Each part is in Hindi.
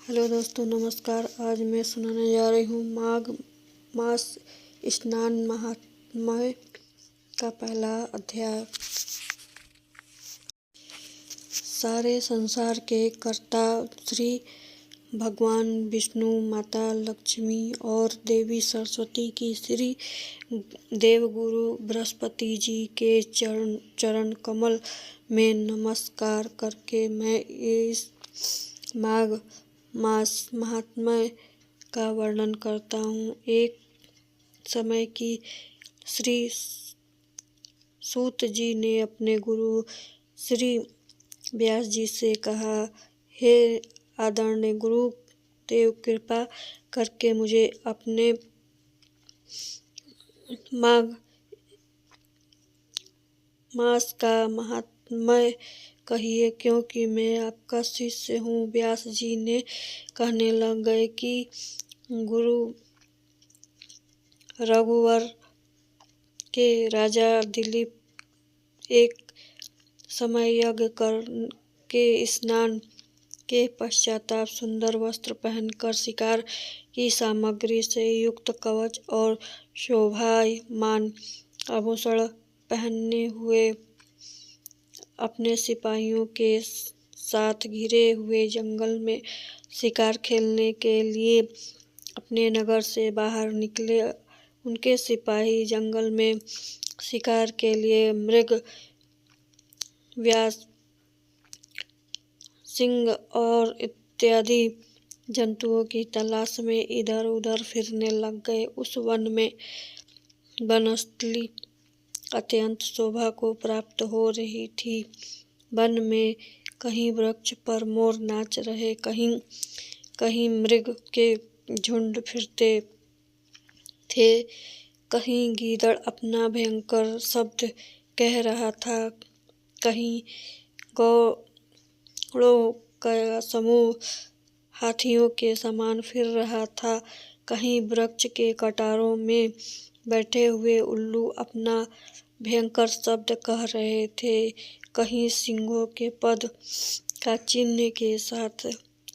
हेलो दोस्तों, नमस्कार। आज मैं सुनाने जा रही हूँ माघ मास स्नान महात्म्य का पहला अध्याय। सारे संसार के कर्ता श्री भगवान विष्णु, माता लक्ष्मी और देवी सरस्वती की श्री देवगुरु बृहस्पति जी के चरण कमल में नमस्कार करके मैं इस माघ मास महात्म्य का वर्णन करता हूँ। एक समय की श्री सूत जी ने अपने गुरु श्री व्यास जी से कहा, हे आदरणीय गुरु देव, कृपा करके मुझे अपने माघ मास का महात्म्य कहिए, क्योंकि मैं आपका शिष्य हूँ। व्यास जी ने कहने लग गए कि गुरु रघुवर के राजा दिलीप एक समय यज्ञ करके स्नान के पश्चाताप सुंदर वस्त्र पहनकर शिकार की सामग्री से युक्त कवच और शोभायमान आभूषण पहने हुए अपने सिपाहियों के साथ घिरे हुए जंगल में शिकार खेलने के लिए अपने नगर से बाहर निकले। उनके सिपाही जंगल में शिकार के लिए मृग, व्यास, सिंह और इत्यादि जंतुओं की तलाश में इधर उधर फिरने लग गए। उस वन में वनस्थली अत्यंत शोभा को प्राप्त हो रही थी। वन में कहीं वृक्ष पर मोर नाच रहे, कहीं कहीं मृग के झुंड फिरते थे, कहीं गीदड़ अपना भयंकर शब्द कह रहा था, कहीं गौड़ों का समूह हाथियों के समान फिर रहा था, कहीं वृक्ष के कटारों में बैठे हुए उल्लू अपना भयंकर शब्द कह रहे थे, कहीं सिंहों के पद का चिन्ह के साथ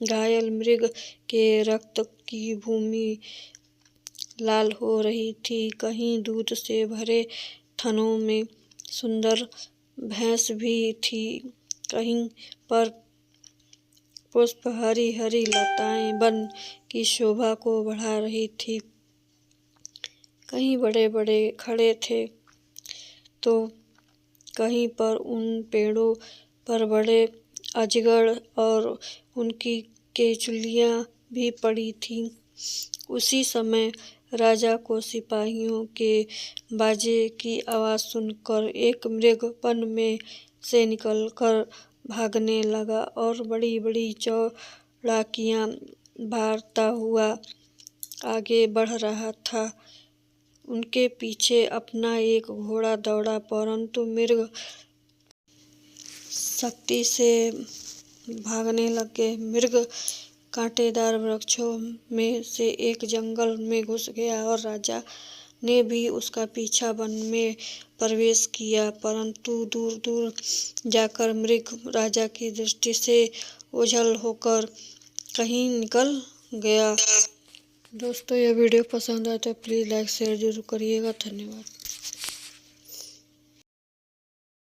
घायल मृग के रक्त की भूमि लाल हो रही थी, कहीं दूध से भरे थनों में सुंदर भैंस भी थी, कहीं पर पुष्प हरी हरी लताएं वन की शोभा को बढ़ा रही थी, कहीं बड़े बड़े खड़े थे तो कहीं पर उन पेड़ों पर बड़े अजगर और उनकी केचुलियां भी पड़ी थीं। उसी समय राजा को सिपाहियों के बाजे की आवाज़ सुनकर एक मृग वन में से निकलकर भागने लगा और बड़ी बड़ी चौड़ाकियां मारता हुआ आगे बढ़ रहा था। उनके पीछे अपना एक घोड़ा दौड़ा, परंतु मृग सख्ती से भागने लगे। मृग कांटेदार वृक्षों में से एक जंगल में घुस गया और राजा ने भी उसका पीछा वन में प्रवेश किया, परंतु दूर दूर जाकर मृग राजा की दृष्टि से ओझल होकर कहीं निकल गया। दोस्तों, यह वीडियो पसंद आए तो प्लीज़ लाइक शेयर जरूर करिएगा। धन्यवाद।